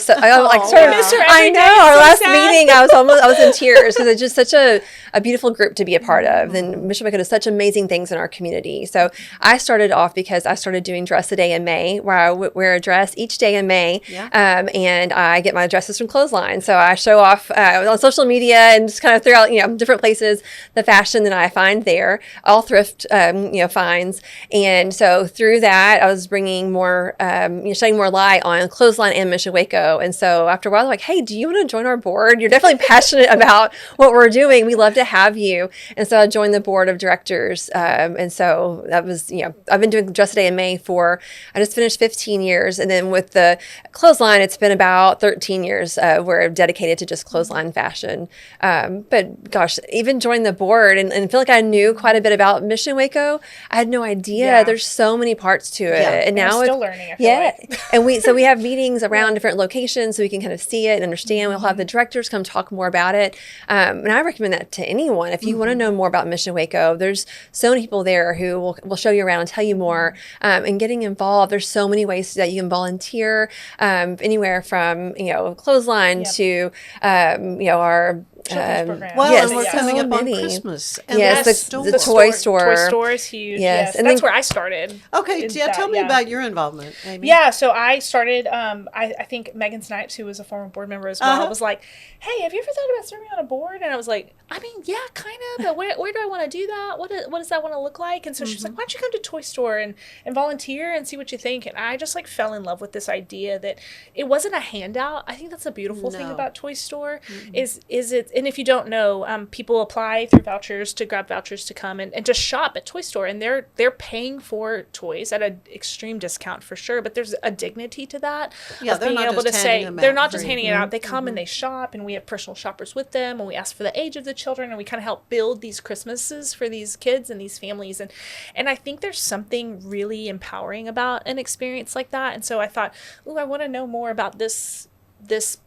know. Our last meeting, I was in tears because it's just such a beautiful group to be a part of. And Mission Waco does such amazing things in our community. So I started off because I started doing Dress a Day in May, where I wear a dress each day in May, and I get my dresses from Clothesline. So I show off on social media and just kind of throughout different places the fashion that I find there, all thrift finds. And so through that, I was bringing more shedding more light on Clothesline and Mission Waco. And so after a while, they're like, hey, do you want to join our board? You're definitely passionate about what we're doing. We love to have you. And so I joined the board of directors. And so that was, I've been doing Dress a Day in May I just finished 15 years. And then with the Clothesline, it's been about 13 years. We're dedicated to just clothesline fashion. But gosh, even joining the board and feel like I knew quite a bit about Mission Waco. I had no idea. Yeah. There's so many parts to it. Yeah. And now I'm still learning, I feel like. and we have meetings around different locations so we can kind of see it and understand. We'll have the directors come talk more about it. And I recommend that to anyone. If you want to know more about Mission Waco, there's so many people there who will show you around and tell you more. And getting involved, there's so many ways that you can volunteer, anywhere from, clothesline to, our Well, yes, and we're coming so up on many. Christmas. And Yes, the toy store. Toy store is huge. Yes, And that's then- where I started. Okay, tell me about your involvement, Amy. Yeah, so I started, I think Megan Snipes, who was a former board member as well, was like, hey, have you ever thought about serving on a board? And I was like, I mean, yeah, kind of, but where do I want to do that? What does that want to look like? And so she's like, why don't you come to Toy Store and volunteer and see what you think? And I just like fell in love with this idea that it wasn't a handout. I think that's a beautiful thing about Toy Store is it, and if you don't know, people apply through vouchers to grab vouchers to come and just shop at Toy Store, and they're paying for toys at an extreme discount for sure, but there's a dignity to that. Yeah, of they're being not able to just say handing them they're out not just free. handing it out. They come and they shop, and we have personal shoppers with them, and we ask for the age of the children, and we kind of help build these Christmases for these kids and these families, and I think there's something really empowering about an experience like that. And so I thought, I want to know more about this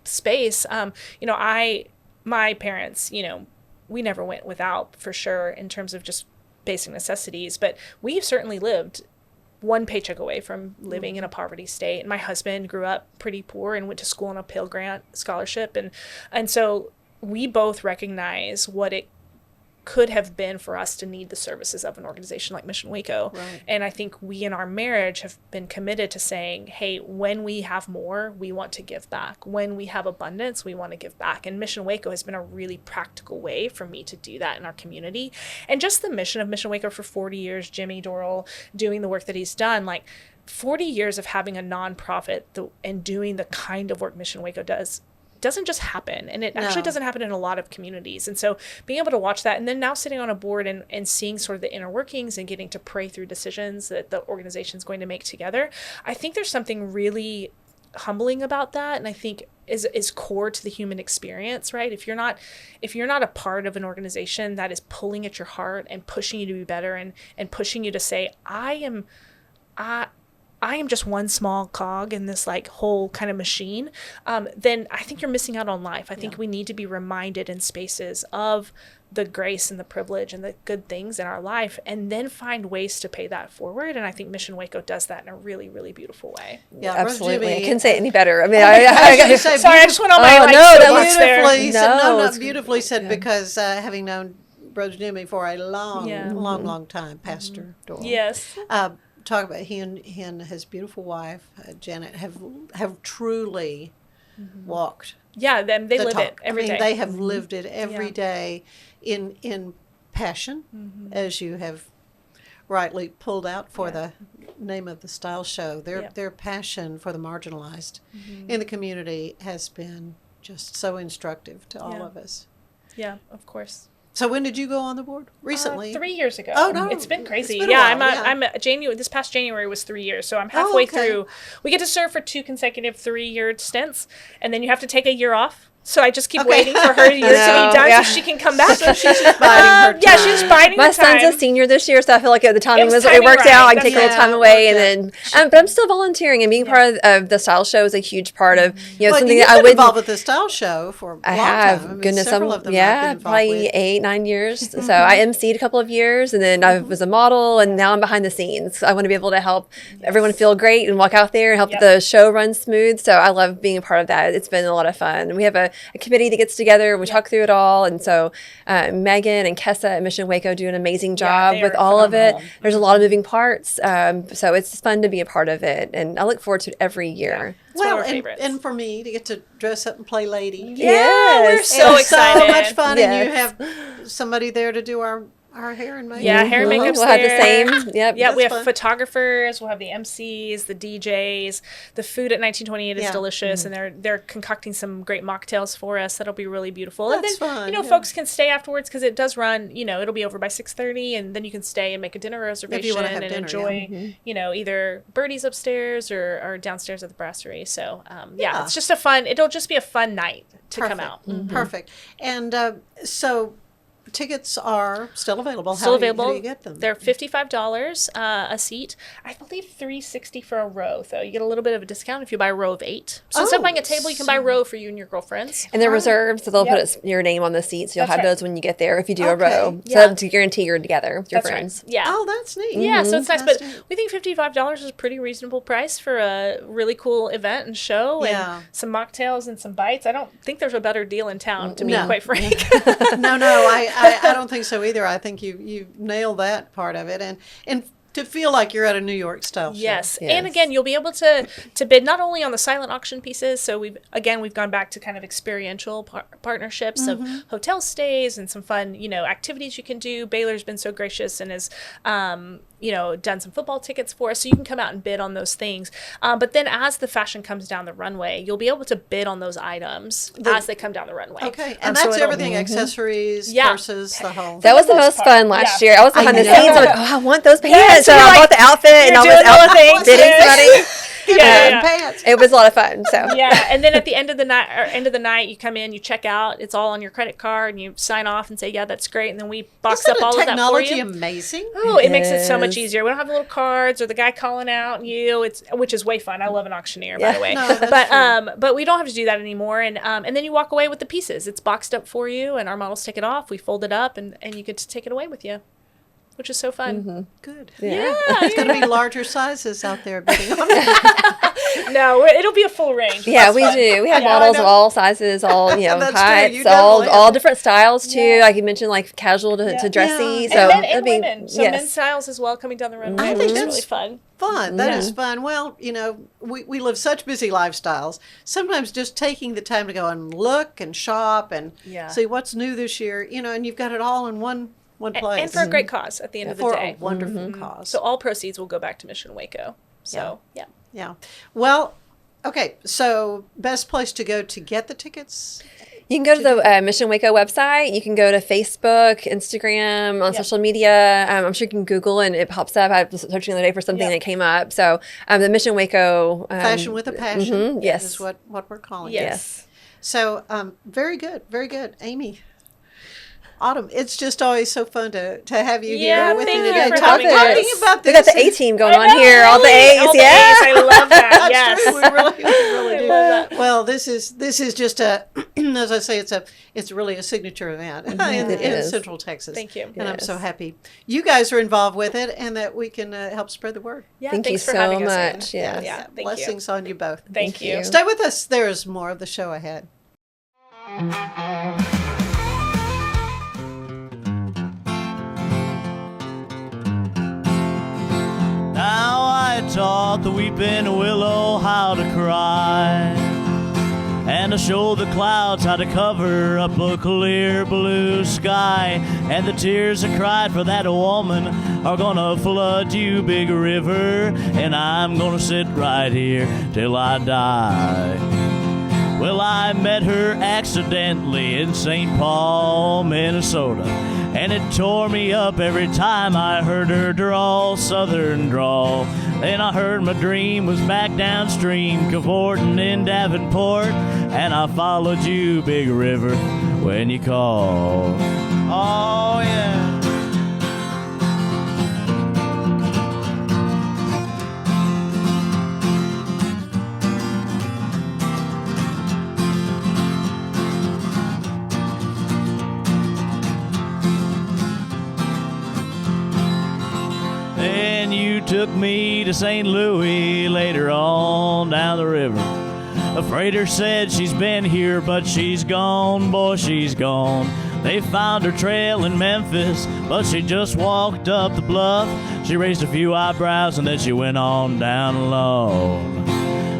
space. My parents, we never went without, for sure, in terms of just basic necessities, but we've certainly lived one paycheck away from living in a poverty state. And my husband grew up pretty poor and went to school on a Pell Grant scholarship. And so we both recognize what it could have been for us to need the services of an organization like Mission Waco. Right. And I think we in our marriage have been committed to saying, hey, when we have more, we want to give back. When we have abundance, we want to give back. And Mission Waco has been a really practical way for me to do that in our community. And just the mission of Mission Waco for 40 years, Jimmy Dorrell doing the work that he's done, 40 years of having a nonprofit and doing the kind of work Mission Waco doesn't just happen, and it actually doesn't happen in a lot of communities. And so being able to watch that, and then now sitting on a board and seeing sort of the inner workings and getting to pray through decisions that the organization is going to make together, I think there's something really humbling about that, and I think is core to the human experience, right? If you're not a part of an organization that is pulling at your heart and pushing you to be better and pushing you to say, I am just one small cog in this whole kind of machine, then I think you're missing out on life. I think we need to be reminded in spaces of the grace and the privilege and the good things in our life, and then find ways to pay that forward. And I think Mission Waco does that in a really, really beautiful way. Yeah, absolutely. I couldn't say it any better. I mean, sorry, I just went on my beautifully said, because having known Brother Jimmy for a long time, Pastor Dorrell. Yes. Talk about he and his beautiful wife Janet have truly walked. Yeah, they live it every day. They have lived it every day in passion, as you have rightly pulled out for the name of the style show. Their passion for the marginalized in the community has been just so instructive to all of us. Yeah, of course. So when did you go on the board? Recently? 3 years ago. Oh, no. It's been crazy. It's been a while, I'm January. This past January was 3 years, so I'm halfway through. We get to serve for 2 consecutive 3-year stints, and then you have to take a year off. So I just keep waiting for her year to be done so she can come back. So she's just biding her time. Yeah, she's biding My her time. son's a senior this year, so I feel like the timing It worked right. out. I can take a That's little time away, and then. But I'm still volunteering, and being part of the style show is a huge part of something that I would. involved with the style show for a long have. time. Goodness, several of them I've been involved probably with. 8-9 years. So I emceed a couple of years, and then I was a model, and now I'm behind the scenes. So I want to be able to help everyone feel great and walk out there and help the show run smooth. So I love being a part of that. It's been a lot of fun. We have a committee that gets together and we talk through it all. And so Megan and Kessa at Mission Waco do an amazing job with all of it. There's a lot of moving parts. So it's fun to be a part of it. And I look forward to it every year. Well, and for me to get to dress up and play lady. Yeah, we're so excited. So much fun, and you have somebody there to do our our hair and makeup. Yeah, hair and makeup's We'll have the there. same. Yep. Yeah, we have fun. photographers. We'll have the MCs, the DJs. The food at 1928 is Yeah. delicious, and they're concocting some great mocktails for us. That'll be really beautiful. And That's then fun, you know, yeah. folks can stay afterwards because it does run. You know, it'll be over by 6:30, and then you can stay and make a dinner reservation have and dinner, enjoy. You know, either Birdie's upstairs or downstairs at the brasserie. So Yeah. it's just a fun. It'll just be a fun night to come Perfect. out. Perfect. And so tickets are still available. Still How available. do you get them? They're $55 a seat. I believe $360 for a row, though. You get a little bit of a discount if you buy a row of 8. So instead of buying a table, you can buy a row for you and your girlfriends. And they're reserved, so they'll Yep. put your name on the seat, so you'll That's have right. those when you get there if you do a Okay. row. Yeah. So to guarantee you're together with your That's friends. right. Yeah. Oh, that's neat. Yeah, so it's nice, That's but neat. we think $55 is a pretty reasonable price for a really cool event and show Yeah. and some mocktails and some bites. I don't think there's a better deal in town, to be No. quite frank. No, I don't think so either. I think you nailed that part of it, and to feel like you're at a New York style show. Yes. And again, you'll be able to bid not only on the silent auction pieces. So we've gone back to kind of experiential partnerships of hotel stays and some fun, you know, activities you can do. Baylor's been so gracious and has, you know, done some football tickets for us. So you can come out and bid on those things. But then as the fashion comes down the runway, you'll be able to bid on those items as they come down the runway. Okay, and so that's it'll- everything, accessories, purses, the whole. That was the most most part. fun last Yeah. year. I was behind the know. scenes. I'm like, oh, I want those pants. Yes, so you're I like- bought the outfit and I you're was doing all out the things. bidding Yeah. somebody. Yeah. Pants. It was a lot of fun. So Yeah, and then at the end of the night, you come in, you check out. It's all on your credit card, and you sign off and say, "Yeah, that's great." And then we box Isn't up all of that for technology you. amazing? Oh, it makes it so much Yes. easier. We don't have little cards or the guy calling out you. Which is way fun. I love an auctioneer, by Yeah. the way. No, that's But we don't have to do that anymore. And then you walk away with the pieces. It's boxed up for you, and our models take it off. We fold it up, and you get to take it away with you, which is so fun. Good. Yeah. It's going to be larger sizes out there bidding on it. No, it'll be a full range. yeah, we do. We have models of all sizes, all That's true. heights, You all definitely all have. different styles too. Like you mentioned, like casual to dressy. Yeah. So And men and it'll be women. So men's yes. styles as well coming down the runway, I which think is that's really fun. Fun. That is fun. Well, you know, we live such busy lifestyles. Sometimes just taking the time to go and look and shop and see what's new this year, you know, and you've got it all in one place. And for a great cause at the end of the for day. a wonderful cause. So all proceeds will go back to Mission Waco. So, yeah. Yeah. Well, okay. So best place to go to get the tickets? You can go to the Mission Waco website. You can go to Facebook, Instagram, on social media. I'm sure you can Google and it pops up. I was searching the other day for something that came up. So the Mission Waco Fashion with a Passion. Yes, is what we're calling yes. it. So very good, very good, Amy. Autumn, it's just always so fun to have you Yeah, here with thank me you today for talking having us. about We this. got the A team going I on know, here. All the really, A's, all the yeah. A's. I love that. That's Yes. true. We really do. love that. Well, this is just a, as I say, it's really a signature event in It is. Central Texas. Thank you. And I'm so Yes. happy you guys are involved with it and that we can help spread the word. Yeah, Thank you thanks for so having us in. much. Yes. Yeah, thank you. Blessings on you both. Thank you. Stay with us. There's more of the show ahead. Now I taught the weeping willow how to cry, and to show the clouds how to cover up a clear blue sky. And the tears I cried for that woman are gonna flood you, big river, and I'm gonna sit right here till I die. Well, I met her accidentally in St. Paul, Minnesota, and it tore me up every time I heard her drawl, southern drawl. Then I heard my dream was back downstream, cavorting in Davenport, and I followed you, big river, when you called. Oh, yeah. Then you took me to St. Louis later on down the river. A freighter said she's been here, but she's gone, boy, she's gone. They found her trail in Memphis, but she just walked up the bluff. She raised a few eyebrows and then she went on down alone.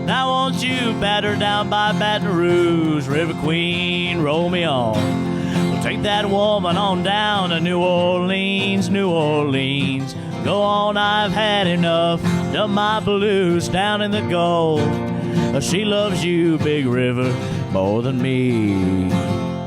Now won't you batter down by Baton Rouge, River Queen, roll me on. Take that woman on down to New Orleans, New Orleans. Go on, I've had enough. Dump my blues down in the Gulf. She loves you, Big River, more than me.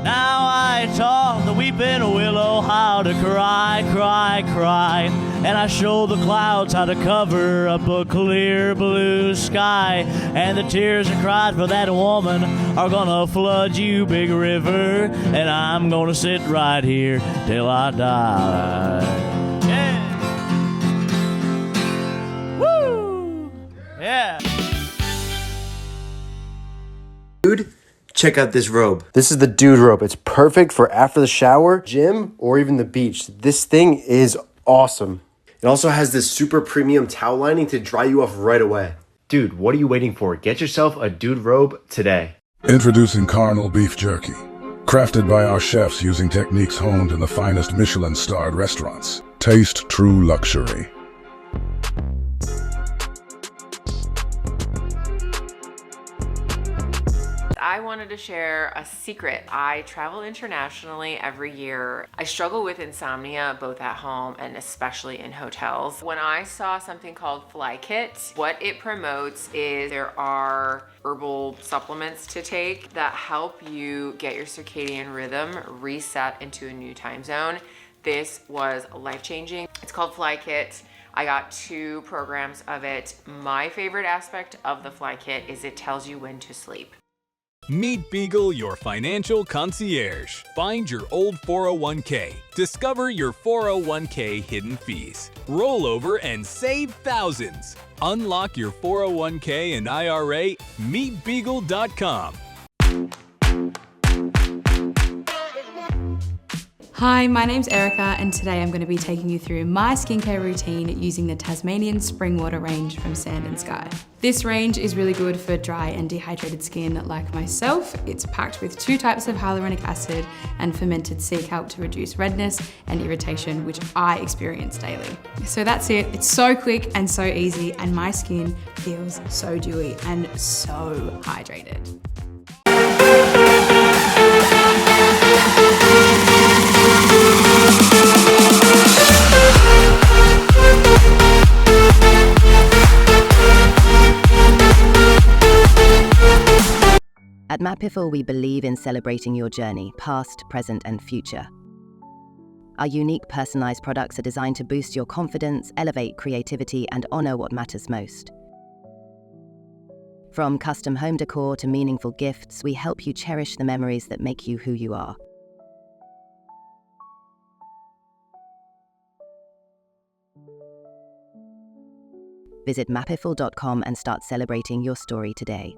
Now I taught the weeping willow how to cry, cry, cry. And I show the clouds how to cover up a clear blue sky. And the tears I cried for that woman are gonna flood you, Big River. And I'm gonna sit right here till I die. Yeah. Woo! Yeah. Dude, check out this robe. This is the dude robe. It's perfect for after the shower, gym, or even the beach. This thing is awesome. It also has this super premium towel lining to dry you off right away. Dude, what are you waiting for? Get yourself a dude robe today. Introducing Carnal Beef Jerky. Crafted by our chefs using techniques honed in the finest Michelin-starred restaurants. Taste true luxury. I wanted to share a secret. I travel internationally every year. I struggle with insomnia both at home and especially in hotels. When I saw something called Fly Kit, what it promotes is there are herbal supplements to take that help you get your circadian rhythm reset into a new time zone. This was life-changing. It's called Fly Kit. I got 2 programs of it. My favorite aspect of the Fly Kit is it tells you when to sleep. Meet Beagle, your financial concierge. Find your old 401k. Discover your 401k hidden fees. Roll over and save thousands. Unlock your 401k and IRA. MeetBeagle.com. Hi, my name's Erica and today I'm going to be taking you through my skincare routine using the Tasmanian Spring Water range from Sand and Sky. This range is really good for dry and dehydrated skin like myself. It's packed with 2 types of hyaluronic acid and fermented sea kelp to reduce redness and irritation, which I experience daily. So that's it. It's so quick and so easy and my skin feels so dewy and so hydrated. At Mapiful, we believe in celebrating your journey, past, present, and future. Our unique personalized products are designed to boost your confidence, elevate creativity, and honor what matters most. From custom home decor to meaningful gifts, we help you cherish the memories that make you who you are. Visit mapiful.com and start celebrating your story today.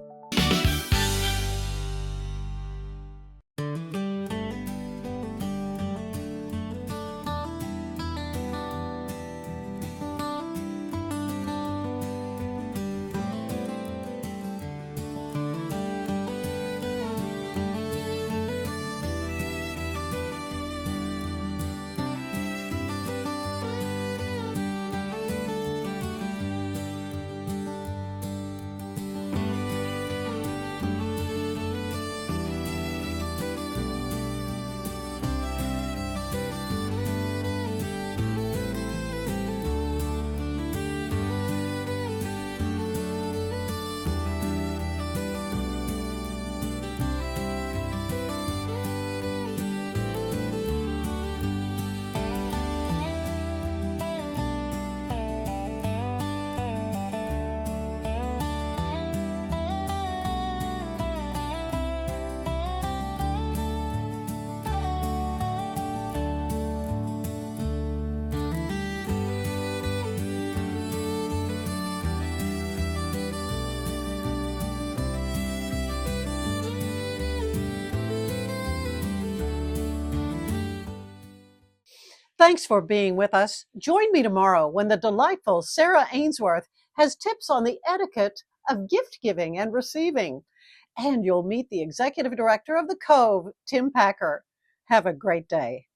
Thanks for being with us. Join me tomorrow when the delightful Sarah Ainsworth has tips on the etiquette of gift giving and receiving. And you'll meet the executive director of the Cove, Tim Packer. Have a great day.